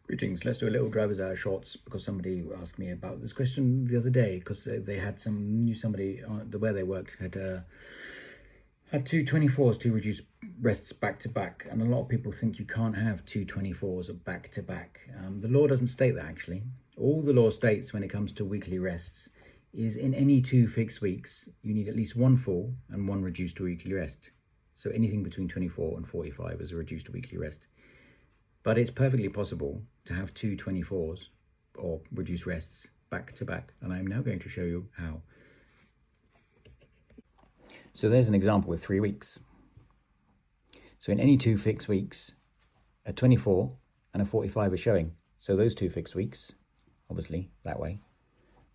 Greetings. Let's do a little driver's hour shorts because somebody asked me about this question the other day because they had somebody where they worked had two 24s to reduce rests back to back, and a lot of people think you can't have two 24s back to back. The law doesn't state that actually. All the law states when it comes to weekly rests is in any 2 fixed weeks you need at least 1 full and 1 reduced weekly rest. So anything between 24 and 45 is a reduced weekly rest. But it's perfectly possible to have two 24s or reduced rests back to back, and I'm now going to show you how. So there's an example with 3 weeks. So in any 2 fixed weeks, a 24 and a 45 are showing. So those 2 fixed weeks, obviously that way,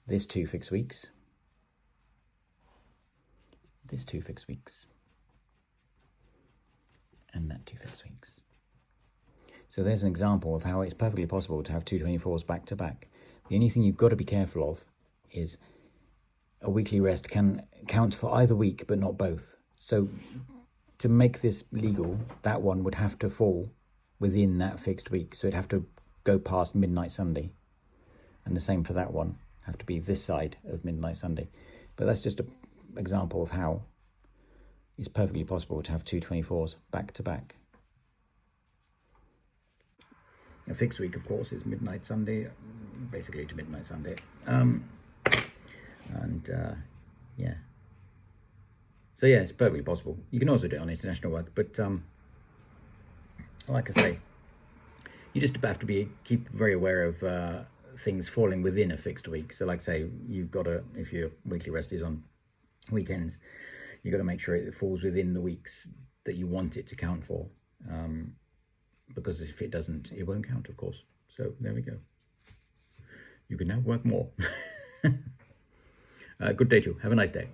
this 2 fixed weeks, this 2 fixed weeks, and that 2 fixed weeks. So there's an example of how it's perfectly possible to have two 24s back to back. The only thing you've got to be careful of is a weekly rest can count for either week but not both. So to make this legal, that one would have to fall within that fixed week. So it'd have to go past midnight Sunday. And the same for that one, have to be this side of midnight Sunday. But that's just an example of how it's perfectly possible to have two 24s back to back. A fixed week, of course, is midnight Sunday, basically to midnight Sunday. Yeah. So yeah, it's perfectly possible. You can also do it on international work, but like I say, you just have to keep very aware of things falling within a fixed week. So like I say, you've got to, if your weekly rest is on weekends, you've got to make sure it falls within the weeks that you want it to count for. Because if it doesn't, it won't count, of course. So there we go. You can now work more. Good day to you. Have a nice day.